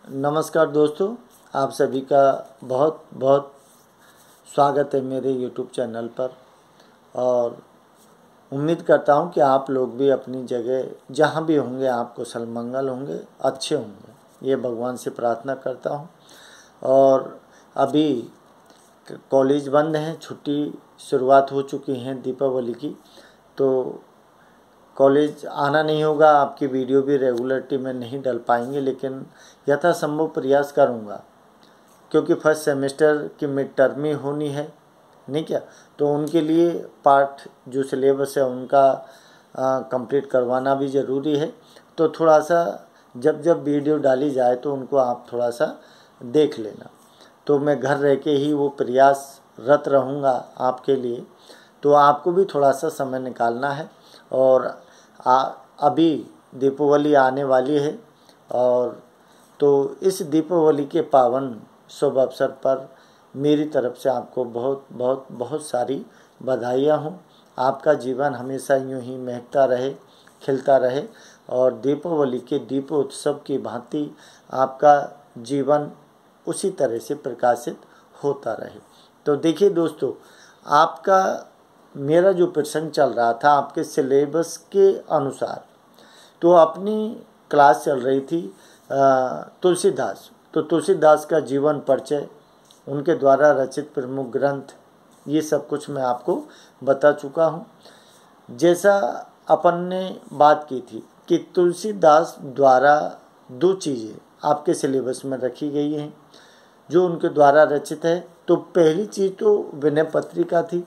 नमस्कार दोस्तों, आप सभी का बहुत बहुत स्वागत है मेरे YouTube चैनल पर। और उम्मीद करता हूं कि आप लोग भी अपनी जगह जहां भी होंगे आप कुशल मंगल होंगे, अच्छे होंगे, ये भगवान से प्रार्थना करता हूं। और अभी कॉलेज बंद हैं, छुट्टी शुरुआत हो चुकी हैं दीपावली की, तो कॉलेज आना नहीं होगा, आपकी वीडियो भी रेगुलरिटी में नहीं डल पाएंगे, लेकिन यथासंभव प्रयास करूँगा क्योंकि फर्स्ट सेमेस्टर की मिड टर्म ही होनी है, नहीं क्या? तो उनके लिए पाठ जो सिलेबस है उनका कंप्लीट करवाना भी ज़रूरी है। तो थोड़ा सा जब जब वीडियो डाली जाए तो उनको आप थोड़ा सा देख लेना। तो मैं घर रह के ही वो प्रयासरत रहूँगा आपके लिए, तो आपको भी थोड़ा सा समय निकालना है। और अभी दीपावली आने वाली है, और तो इस दीपावली के पावन शुभ अवसर पर मेरी तरफ से आपको बहुत बहुत बहुत सारी बधाइयाँ हों। आपका जीवन हमेशा यूँ ही महकता रहे, खिलता रहे, और दीपावली के दीपोत्सव की भांति आपका जीवन उसी तरह से प्रकाशित होता रहे। तो देखिए दोस्तों, आपका मेरा जो प्रसंग चल रहा था आपके सिलेबस के अनुसार, तो अपनी क्लास चल रही थी तुलसीदास। तो तुलसीदास का जीवन परिचय, उनके द्वारा रचित प्रमुख ग्रंथ, ये सब कुछ मैं आपको बता चुका हूँ। जैसा अपन ने बात की थी कि तुलसीदास द्वारा दो चीज़ें आपके सिलेबस में रखी गई हैं जो उनके द्वारा रचित है। तो पहली चीज़ तो विनय पत्रिका थी।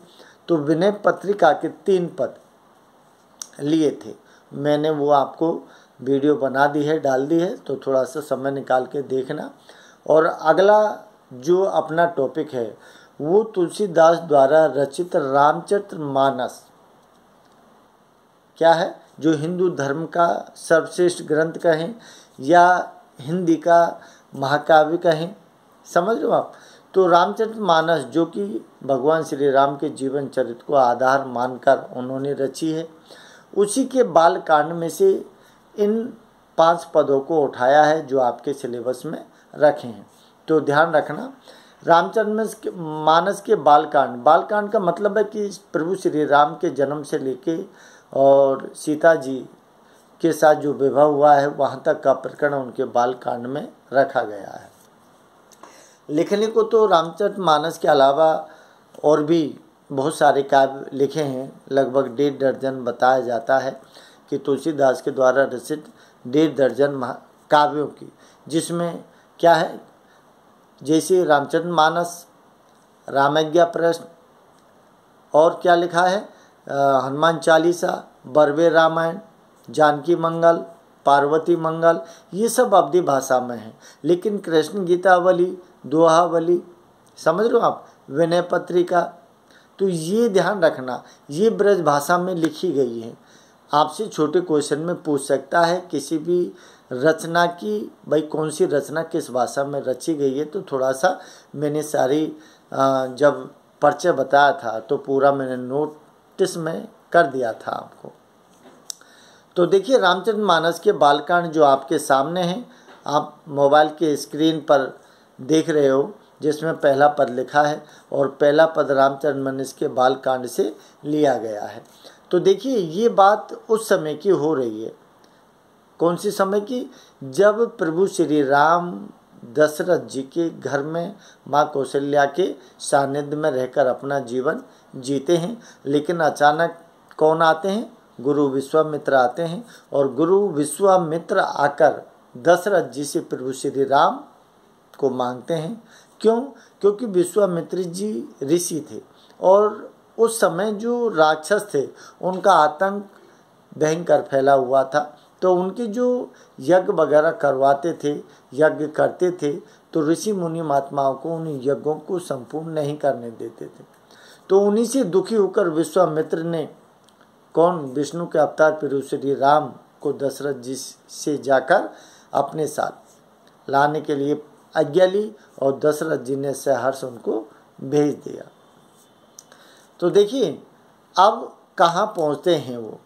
तो विनय पत्रिका के 3 पद लिए थे, मैंने वो आपको वीडियो बना दी है, डाल दी है, तो थोड़ा सा समय निकाल के देखना। और अगला जो अपना टॉपिक है वो तुलसीदास द्वारा रचित रामचरितमानस क्या है, जो हिंदू धर्म का सर्वश्रेष्ठ ग्रंथ कहें या हिंदी का महाकाव्य कहें, समझ लो आप। तो रामचरितमानस जो कि भगवान श्री राम के जीवन चरित्र को आधार मानकर उन्होंने रची है, उसी के बाल कांड में से इन 5 पदों को उठाया है जो आपके सिलेबस में रखे हैं। तो ध्यान रखना, रामचरितमानस के बालकांड का मतलब है कि प्रभु श्री राम के जन्म से लेके और सीता जी के साथ जो विवाह हुआ है वहाँ तक का प्रकरण उनके बालकांड में रखा गया है। लिखने को तो रामचरितमानस के अलावा और भी बहुत सारे काव्य लिखे हैं, लगभग 1.5 दर्जन बताया जाता है कि तुलसीदास के द्वारा रचित 1.5 दर्जन काव्यों की, जिसमें क्या है, जैसे रामचरितमानस, रामज्ञा प्रश्न, और क्या लिखा है, हनुमान चालीसा, बरवे रामायण, जानकी मंगल, पार्वती मंगल, ये सब अवधी भाषा में है। लेकिन कृष्ण गीतावली, दोहावली, समझ लो आप, विनय पत्रिका, तो ये ध्यान रखना ये ब्रज भाषा में लिखी गई है। आपसे छोटे क्वेश्चन में पूछ सकता है किसी भी रचना की, भाई कौन सी रचना किस भाषा में रची गई है। तो थोड़ा सा मैंने सारी जब परिचय बताया था तो पूरा मैंने नोटिस में कर दिया था आपको। तो देखिए रामचरितमानस के बालकांड जो आपके सामने हैं, आप मोबाइल के स्क्रीन पर देख रहे हो, जिसमें पहला पद लिखा है और पहला पद रामचरितमानस के बालकांड से लिया गया है। तो देखिए ये बात उस समय की हो रही है, कौन सी समय की, जब प्रभु श्री राम दशरथ जी के घर में माँ कौशल्या के सानिध्य में रहकर अपना जीवन जीते हैं। लेकिन अचानक कौन आते हैं, गुरु विश्वामित्र आते हैं, और गुरु विश्वामित्र आकर दशरथ जी से प्रभु श्री राम को मांगते हैं। क्यों? क्योंकि विश्वामित्र जी ऋषि थे और उस समय जो राक्षस थे उनका आतंक भयंकर फैला हुआ था। तो उनके जो यज्ञ वगैरह करवाते थे, यज्ञ करते थे, तो ऋषि मुनि महात्माओं को उन यज्ञों को संपूर्ण नहीं करने देते थे। तो उन्हीं से दुखी होकर विश्वामित्र ने कौन, विष्णु के अवतार प्रभु श्री राम को दशरथ जी से जाकर अपने साथ लाने के लिए आज्ञा ली और दशरथ जी ने सहर्ष उनको भेज दिया। तो देखिए अब कहाँ पहुँचते हैं वो,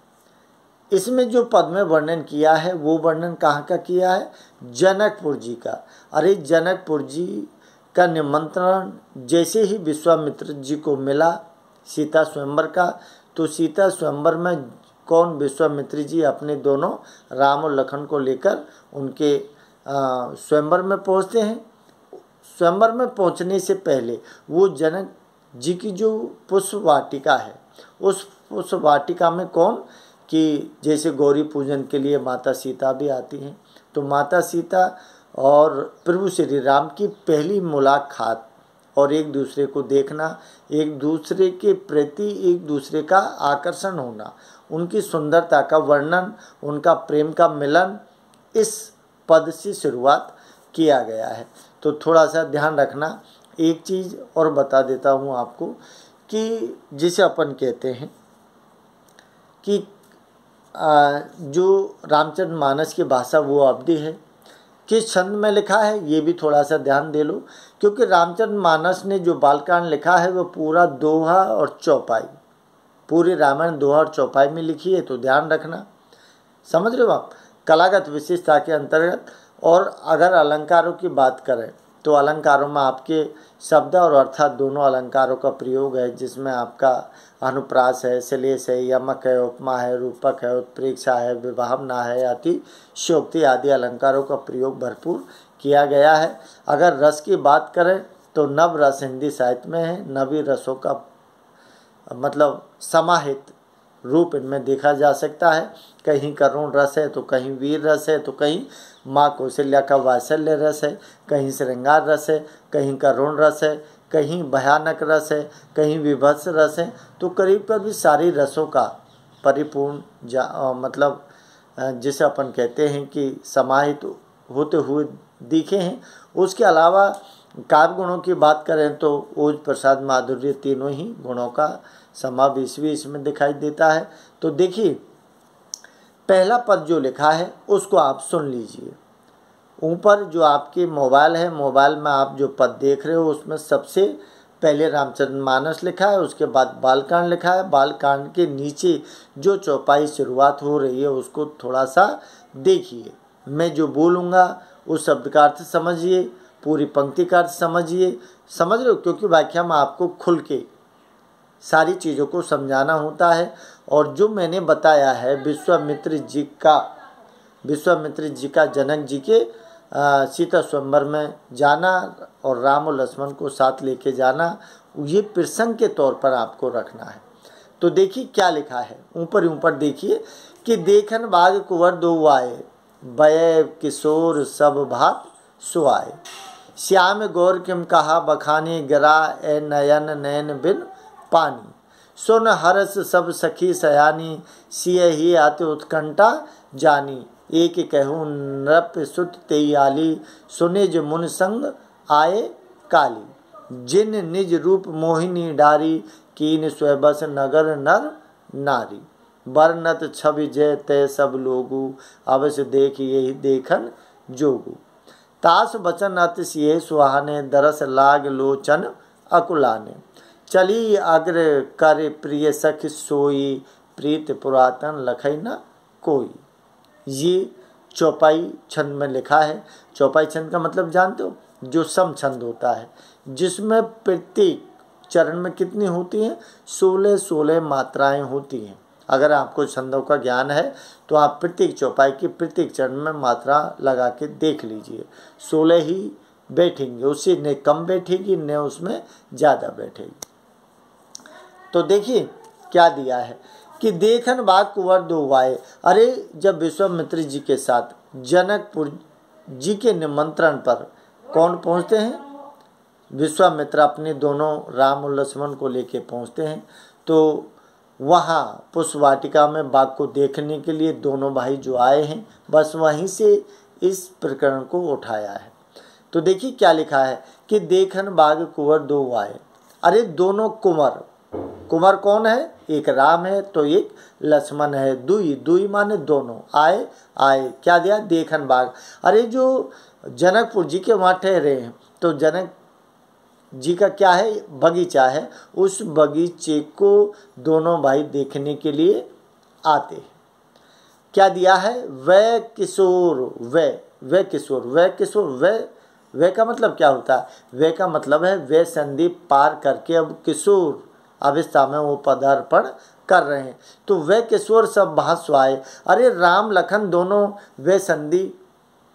इसमें जो पद में वर्णन किया है वो वर्णन कहाँ का किया है? जनकपुर जी का। अरे जनकपुर जी का निमंत्रण जैसे ही विश्वामित्र जी को मिला सीता स्वयंवर का, तो सीता स्वयंवर में कौन? विश्वामित्र जी अपने दोनों राम और लखन को लेकर उनके स्वयंवर में पहुँचते हैं। स्वयंवर में पहुँचने से पहले वो जनक जी की जो पुष्प वाटिका है, उस पुष्प वाटिका में कौन कि जैसे गौरी पूजन के लिए माता सीता भी आती हैं, तो माता सीता और प्रभु श्री राम की पहली मुलाकात और एक दूसरे को देखना, एक दूसरे के प्रति एक दूसरे का आकर्षण होना, उनकी सुंदरता का वर्णन, उनका प्रेम का मिलन, इस पद से शुरुआत किया गया है। तो थोड़ा सा ध्यान रखना। एक चीज़ और बता देता हूँ आपको कि जिसे अपन कहते हैं कि जो रामचरितमानस की भाषा वो अवधि है, किस छंद में लिखा है ये भी थोड़ा सा ध्यान दे लो, क्योंकि रामचरितमानस ने जो बालकांड लिखा है वो पूरा दोहा और चौपाई, पूरी रामायण दोहा और चौपाई में लिखी है। तो ध्यान रखना, समझ रहे हो आप, कलागत विशेषता के अंतर्गत। और अगर अलंकारों की बात करें तो अलंकारों में आपके शब्द और अर्थात दोनों अलंकारों का प्रयोग है, जिसमें आपका अनुप्रास है, श्लेष है, यमक है, उपमा है, रूपक है, उत्प्रेक्षा है, विभावना है, अतिशयोक्ति आदि अलंकारों का प्रयोग भरपूर किया गया है। अगर रस की बात करें तो नव रस हिंदी साहित्य में है। नवी रसों का मतलब समाहित रूप इनमें देखा जा सकता है। कहीं करुण रस है तो कहीं वीर रस है, तो कहीं माँ कौशल्या का वात्सल्य रस है, कहीं श्रृंगार रस है, कहीं करुण रस है, कहीं भयानक रस है, कहीं विभत्स रस है। तो करीब करीब सारी रसों का परिपूर्ण मतलब जिसे अपन कहते हैं कि समाहित होते हुए दिखे हैं। उसके अलावा काव्य गुणों की बात करें तो ओज, प्रसाद, माधुर्य तीनों ही गुणों का समावेश भी इसमें दिखाई देता है। तो देखिए पहला पद जो लिखा है उसको आप सुन लीजिए। ऊपर जो आपके मोबाइल है, मोबाइल में आप जो पद देख रहे हो उसमें सबसे पहले रामचरितमानस लिखा है, उसके बाद बालकांड लिखा है। बालकांड के नीचे जो चौपाई शुरुआत हो रही है उसको थोड़ा सा देखिए। मैं जो बोलूँगा उस शब्द का अर्थ समझिए, पूरी पंक्ति का अर्थ समझिए, समझ रहे हो, क्योंकि व्याख्या में आपको खुल के सारी चीज़ों को समझाना होता है। और जो मैंने बताया है विश्वामित्र जी का जनक जी के सीता स्वयंवर में जाना और राम और लक्ष्मण को साथ लेके जाना, ये प्रसंग के तौर पर आपको रखना है। तो देखिए क्या लिखा है, ऊपर देखिए कि देखन बाग कुंवर दो आए, बय किशोर सब भात सुआए, श्याम गौर किम कहा बखानी, गिरा ए नयन नयन बिन पानी, सुन हरस सब सखी सयानी, सिय ही आते उत्कंठा जानी, एक कहूँ नृप सुत तेयाली, सुने जो मुन संग आए काली, जिन निज रूप मोहिनी डारी, कीन स्वबस नगर नर नारी, बरनत छवि जय तय सब लोगू, अवश्य देख यही देखन जोगू, तास बचन अतिशय सुहाने, दरस लाग लोचन अकुलाने, चली अग्र कर प्रिय सखी सोई, प्रीत पुरातन लखई न कोई। ये चौपाई छंद में लिखा है। चौपाई छंद का मतलब जानते हो, जो सम छंद होता है, जिसमें प्रत्येक चरण में कितनी होती हैं? 16 मात्राएं होती हैं। अगर आपको छंदों का ज्ञान है तो आप प्रत्येक चौपाई की प्रत्येक चरण में मात्रा लगा के देख लीजिए। 16 ही बैठेंगे, उससे न कम बैठेगी न उसमें ज़्यादा बैठेगी। तो देखिए क्या दिया है कि देखन बाग कुंवर दो आए। अरे जब विश्वामित्र जी के साथ जनकपुर जी के निमंत्रण पर कौन पहुंचते हैं? विश्वामित्र अपने दोनों राम और लक्ष्मण को लेके पहुंचते हैं। तो वहाँ पुष्प वाटिका में बाग को देखने के लिए दोनों भाई जो आए हैं, बस वहीं से इस प्रकरण को उठाया है। तो देखिए क्या लिखा है कि देखन बाग कुंवर दो आए। अरे दोनों कुंवर, कुंवर कौन है? एक राम है तो एक लक्ष्मण है। दुई माने दोनों। आए क्या दिया? देखन बाग। अरे जो जनकपुर जी के वहाँ ठहरे हैं तो जनक जी का क्या है? बगीचा है। उस बगीचे को दोनों भाई देखने के लिए आते हैं। क्या दिया है, वह किशोर, वह किशोर, वह किशोर, वह का मतलब क्या होता है, वह का मतलब है वह संधि पार करके अब किशोर अवस्था में वो पदार्पण कर रहे हैं। तो वह किशोर सब भासु आए। अरे राम लखन दोनों वह संधि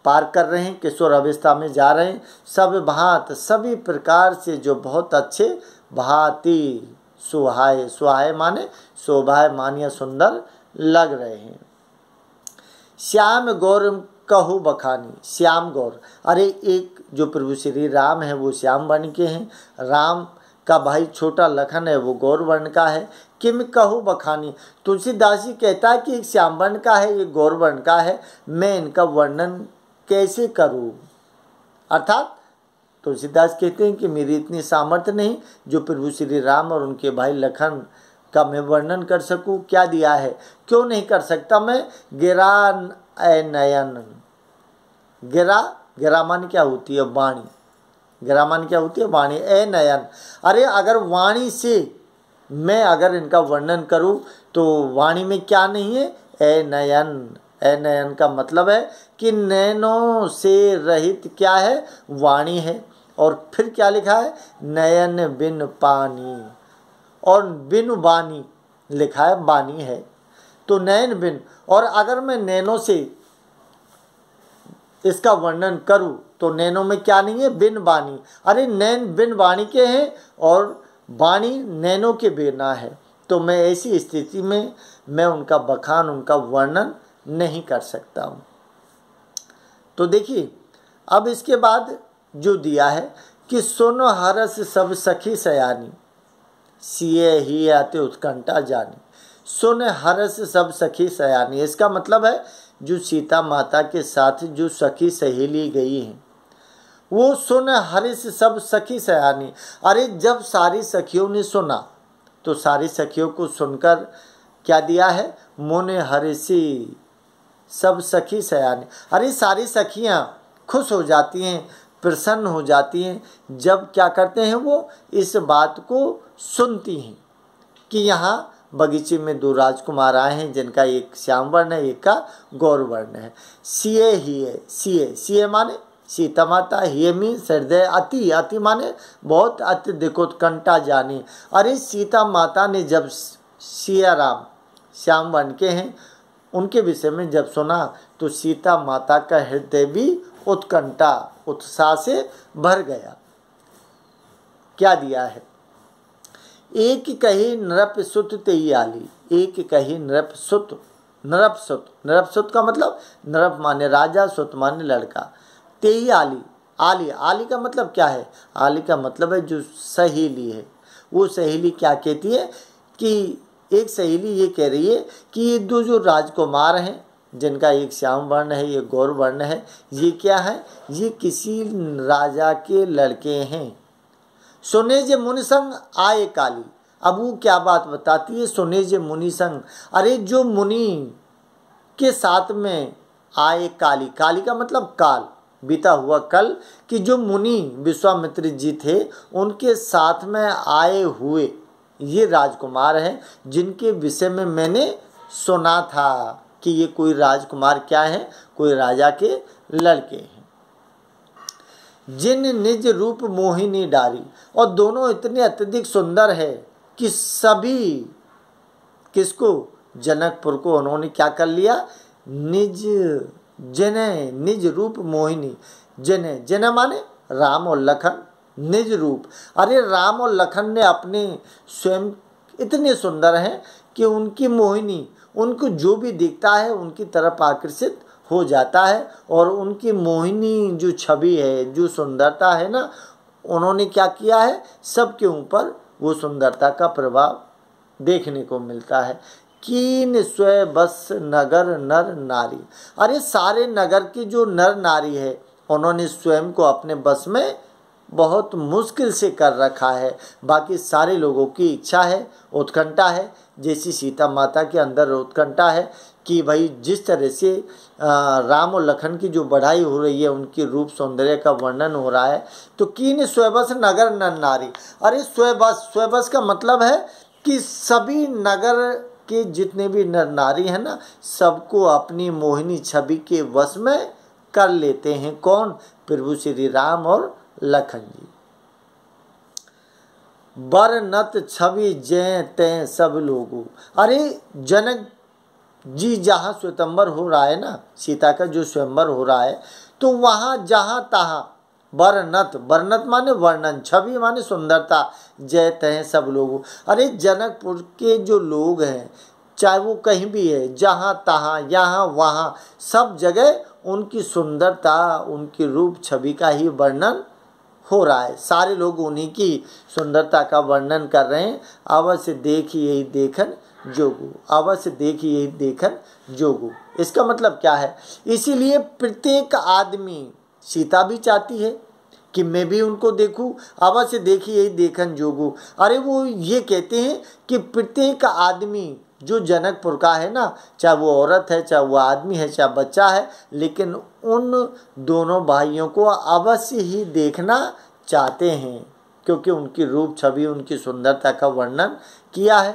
पार कर रहे हैं, किशोर अवस्था में जा रहे हैं, सब भांत सभी प्रकार से जो बहुत अच्छे, भांति सुहाए, सुहाए माने शोभायमान या सुंदर लग रहे हैं। श्याम गौर कहु बखानी, श्याम गौर, अरे एक जो प्रभु श्री राम है वो श्याम वर्ण के हैं, राम का भाई छोटा लखन है वो गौर वर्ण का है। किम कहु बखानी, तुलसीदास जी कहता है कि एक श्याम वर्ण का है, एक गौर वर्ण का है, मैं इनका वर्णन कैसे करूं। अर्थात तुलसीदास कहते हैं कि मेरी इतनी सामर्थ्य नहीं जो प्रभु श्री राम और उनके भाई लखन का मैं वर्णन कर सकूं। क्या दिया है, क्यों नहीं कर सकता मैं। गिरा ए नयन, गिरा, गिरा मान क्या होती है, वाणी, गिरा मान क्या होती है, वाणी। ए नयन, अरे अगर वाणी से मैं अगर इनका वर्णन करूं तो वाणी में क्या नहीं है, ए नयन। ए नयन का मतलब है कि नैनों से रहित क्या है, वाणी है। और फिर क्या लिखा है, नयन बिन पानी, और बिन वाणी लिखा है, वाणी है। तो नयन बिन, और अगर मैं नैनों से इसका वर्णन करूं तो नैनों में क्या नहीं है, बिन वाणी। अरे नैन बिन वाणी के हैं और वाणी नैनों के बिना है। तो मैं ऐसी स्थिति में मैं उनका बखान, उनका वर्णन नहीं कर सकता हूँ। तो देखिए अब इसके बाद जो दिया है कि सुनो हरस सब सखी सयानी, सिए ही आते उत्कंठा जानी। सुन हरस सब सखी सयानी, इसका मतलब है जो सीता माता के साथ जो सखी सहेली गई हैं वो सुन हरिस सब सखी सयानी। अरे जब सारी सखियों ने सुना तो सारी सखियों को सुनकर क्या दिया है, मोने हरिसी सब सखी सयानी। अरे सारी सखियाँ खुश हो जाती हैं, प्रसन्न हो जाती हैं जब क्या करते हैं, वो इस बात को सुनती हैं कि यहाँ बगीचे में दो राजकुमार आए हैं जिनका एक श्याम वर्ण है, एक का गौर वर्ण है। सिए ही है, सिए, सिए माने सीता माता, ही मीन्स हृदय, अति, अति माने बहुत, अत्यधिक उत्कंठा जानी। अरे सीता माता ने जब सिया राम श्याम वर्ण के हैं उनके विषय में जब सुना तो सीता माता का हृदय भी उत्कंठा, उत्साह से भर गया। क्या दिया है, एक कही नृप सुत तेई आली, एक कही नृप सुत, नृप सुत, नृप सुत का मतलब नृप माने राजा, सुत माने लड़का, तेई आली, आली, आली का मतलब क्या है, आली का मतलब है जो सहेली है। वो सहेली क्या कहती है कि एक सहेली ये कह रही है कि ये दो जो राजकुमार हैं जिनका एक श्याम वर्ण है, ये गौर वर्ण है, ये क्या है, ये किसी राजा के लड़के हैं। सुने जे मुनि संग आए काली, अब वो क्या बात बताती है, सुने जे मुनि संग, अरे जो मुनि के साथ में आए काली, काली का मतलब काल, बीता हुआ कल, कि जो मुनि विश्वामित्र जी थे उनके साथ में आए हुए ये राजकुमार हैं जिनके विषय में मैंने सुना था कि ये कोई राजकुमार क्या है, कोई राजा के लड़के हैं। जिन निज रूप मोहिनी डारी, और दोनों इतने अत्यधिक सुंदर है कि सभी किसको, जनकपुर को उन्होंने क्या कर लिया, निज जने, निज रूप मोहिनी, जने, जने माने राम और लखन, निज रूप। अरे राम और लखन ने अपने स्वयं इतने सुंदर हैं कि उनकी मोहिनी, उनको जो भी दिखता है उनकी तरफ आकर्षित हो जाता है, और उनकी मोहिनी जो छवि है, जो सुंदरता है ना, उन्होंने क्या किया है, सबके ऊपर वो सुंदरता का प्रभाव देखने को मिलता है। कीन स्वय बस नगर नर नारी, अरे सारे नगर के जो नर नारी है उन्होंने स्वयं को अपने बस में बहुत मुश्किल से कर रखा है। बाकी सारे लोगों की इच्छा है, उत्कंठा है, जैसी सीता माता के अंदर उत्कंठा है कि भाई जिस तरह से राम और लखन की जो बढ़ाई हो रही है, उनकी रूप सौंदर्य का वर्णन हो रहा है। तो कीन स्वयबस नगर नर नारी, अरे स्वयबस, स्वयबस का मतलब है कि सभी नगर के जितने भी नर नारी हैं ना, सबको अपनी मोहिनी छवि के वश में कर लेते हैं। कौन? प्रभु श्री राम और लखन जी। बर नत छवि जय तय सब लोगों। अरे जनक जी जहाँ स्वयंवर हो रहा है ना, सीता का जो स्वयंवर हो रहा है, तो वहाँ जहाँ तहाँ बरनत, बरनत माने वर्णन, छवि माने सुंदरता, जय तय सब लोगों। अरे जनकपुर के जो लोग हैं, चाहे वो कहीं भी है, जहाँ तहाँ यहाँ वहाँ, सब जगह उनकी सुंदरता, उनकी रूप छवि का ही वर्णन हो रहा है। सारे लोग उन्हीं की सुंदरता का वर्णन कर रहे हैं। अवश्य देखी यही देखन जोगु, अवश्य देखी यही देखन जोगु। इसका मतलब क्या है? इसीलिए प्रत्येक आदमी, सीता भी चाहती है कि मैं भी उनको देखूं, अवश्य देखी यही देखन जोगु। अरे वो ये कहते हैं कि प्रत्येक आदमी जो जनकपुर का है ना, चाहे वो औरत है, चाहे वो आदमी है, चाहे बच्चा है, लेकिन उन दोनों भाइयों को अवश्य ही देखना चाहते हैं, क्योंकि उनकी रूप छवि, उनकी सुंदरता का वर्णन किया है।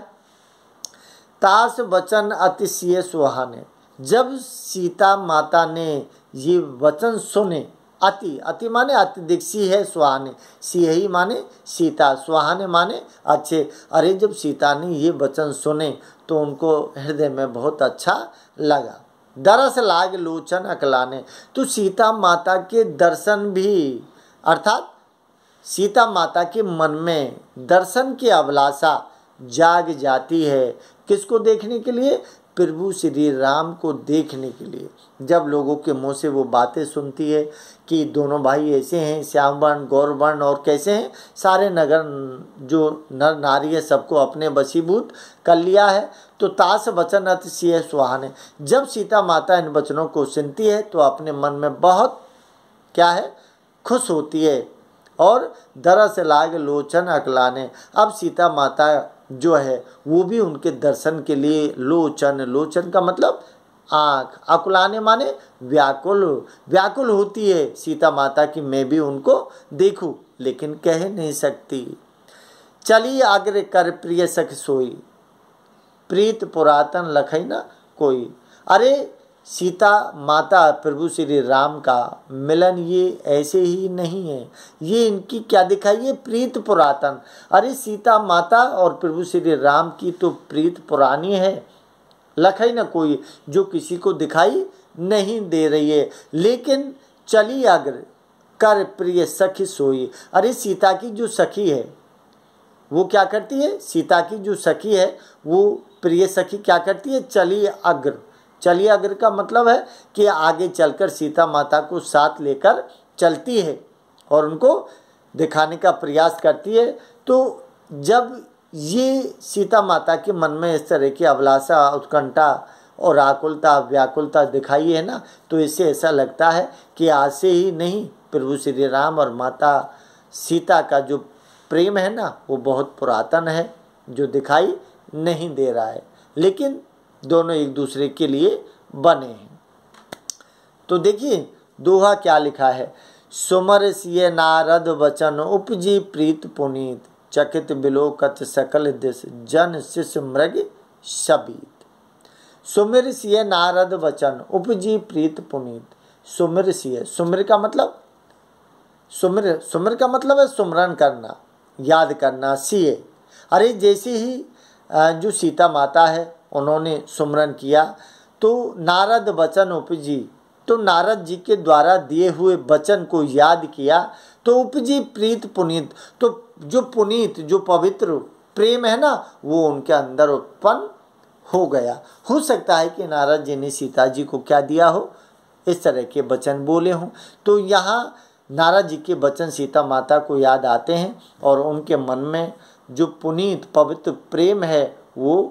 तास वचन अतिशय सुहाने। जब सीता माता ने ये वचन सुने, अति, अति माने अत्यधिक, सी है सुहाने, सिंही माने सीता, सुहाने माने अच्छे। अरे जब सीता ने ये वचन सुने तो उनको हृदय में बहुत अच्छा लगा। दरस लाग लोचन अकलाने। तो सीता माता के दर्शन भी, अर्थात सीता माता के मन में दर्शन की अभिलाषा जाग जाती है। किसको देखने के लिए? प्रभु श्री राम को देखने के लिए। जब लोगों के मुंह से वो बातें सुनती है कि दोनों भाई ऐसे हैं, श्याम वर्ण गौर वर्ण और कैसे हैं, सारे नगर जो नर नारी है सबको अपने वशीभूत कर लिया है, तो तास वचन अतिशय सुहाने। जब सीता माता इन वचनों को सुनती है तो अपने मन में बहुत क्या है, खुश होती है। और दरस लाग लोचन अकलाने। अब सीता माता जो है वो भी उनके दर्शन के लिए लोचन, लोचन का मतलब आँख, अकुलाने माने व्याकुल, व्याकुल होती है सीता माता की मैं भी उनको देखूं, लेकिन कह नहीं सकती। चली आग्रह कर प्रिय सख सोई, प्रीत पुरातन लखई ना कोई। अरे सीता माता प्रभु श्री राम का मिलन ये ऐसे ही नहीं है, ये इनकी क्या दिखाई है? प्रीत पुरातन। अरे सीता माता और प्रभु श्री राम की तो प्रीत पुरानी है, लखई न कोई, जो किसी को दिखाई नहीं दे रही है। लेकिन चली अग्र कर प्रिय सखी सोई। अरे सीता की जो सखी है वो क्या करती है? सीता की जो सखी है वो प्रिय सखी क्या करती है? चली अग्र। चली अग्र का मतलब है कि आगे चलकर सीता माता को साथ लेकर चलती है और उनको दिखाने का प्रयास करती है। तो जब ये सीता माता के मन में इस तरह की अभिलाषा, उत्कंठा और आकुलता, व्याकुलता दिखाई है ना, तो इससे ऐसा लगता है कि आज से ही नहीं, प्रभु श्री राम और माता सीता का जो प्रेम है ना वो बहुत पुरातन है, जो दिखाई नहीं दे रहा है, लेकिन दोनों एक दूसरे के लिए बने हैं। तो देखिए दोहा क्या लिखा है। सुमर सिय नारद वचन उपजी प्रीत पुनीत, चकित बिलोकत सकल दिश जन शिष्य मृग शबीत। सुमिर सिय नारद वचन उपजी प्रीत पुनीत। सुमिर सिय, सुमिर का मतलब, सुमिर का मतलब है सुमरन करना, याद करना। सिय, अरे जैसे ही जो सीता माता है उन्होंने सुमरन किया तो नारद वचन उपजी, तो नारद जी के द्वारा दिए हुए वचन को याद किया तो उपजी प्रीत पुनीत। तो जो पुनीत, जो पवित्र प्रेम है ना वो उनके अंदर उत्पन्न हो गया। हो सकता है कि नारद जी ने सीता जी को क्या दिया हो, इस तरह के वचन बोले हों। तो यहाँ नारद जी के वचन सीता माता को याद आते हैं और उनके मन में जो पुनीत पवित्र प्रेम है वो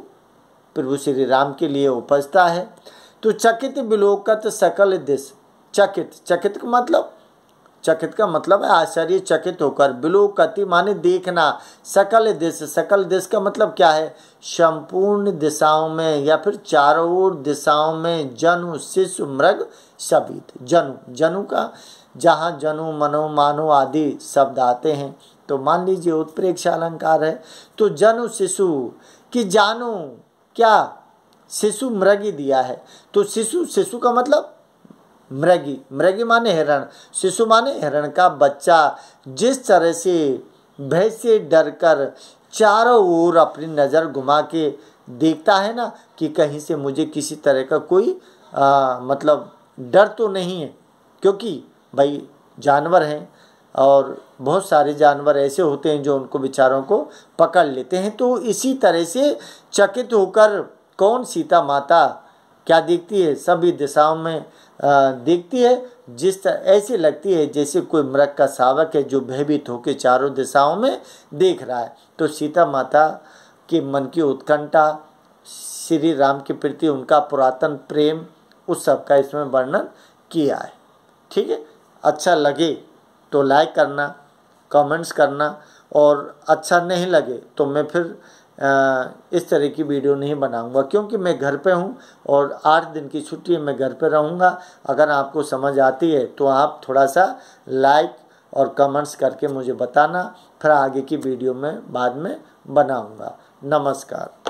प्रभु श्री राम के लिए उपजता है। तो चकित बिलोकत सकल दिश। चकित, चकित का मतलब, चकित का मतलब है आश्चर्य चकित होकर, बिलोकति माने देखना, सकल दिश, सकल दिश का मतलब क्या है? संपूर्ण दिशाओं में या फिर चारों ओर दिशाओं में जनु शिशु मृग शबीत। जनु, जनु का जहाँ जनु मनो मानो आदि शब्द आते हैं तो मान लीजिए उत्प्रेक्ष अलंकार है। तो जनु शिशु कि जानो क्या शिशु मृगी दिया है। तो शिशु का मतलब मृगी माने हिरण, शिशु माने हिरण का बच्चा जिस तरह से भय से डरकर चारों ओर अपनी नज़र घुमा के देखता है ना कि कहीं से मुझे किसी तरह का कोई मतलब डर तो नहीं है, क्योंकि भाई जानवर हैं और बहुत सारे जानवर ऐसे होते हैं जो उनको बेचारों को पकड़ लेते हैं। तो इसी तरह से चकित होकर कौन सीता माता क्या देखती है, सभी दिशाओं में देखती है, जिस तरह ऐसे लगती है जैसे कोई मृग का शावक है जो भयभीत होकर चारों दिशाओं में देख रहा है। तो सीता माता के मन की उत्कंठा, श्री राम के प्रति उनका पुरातन प्रेम, उस सब का इसमें वर्णन किया है। ठीक है, अच्छा लगे तो लाइक करना, कमेंट्स करना, और अच्छा नहीं लगे तो मैं फिर इस तरह की वीडियो नहीं बनाऊंगा, क्योंकि मैं घर पे हूं और 8 दिन की छुट्टी है, मैं घर पे रहूंगा। अगर आपको समझ आती है तो आप थोड़ा सा लाइक और कमेंट्स करके मुझे बताना, फिर आगे की वीडियो में बाद में बनाऊंगा। नमस्कार।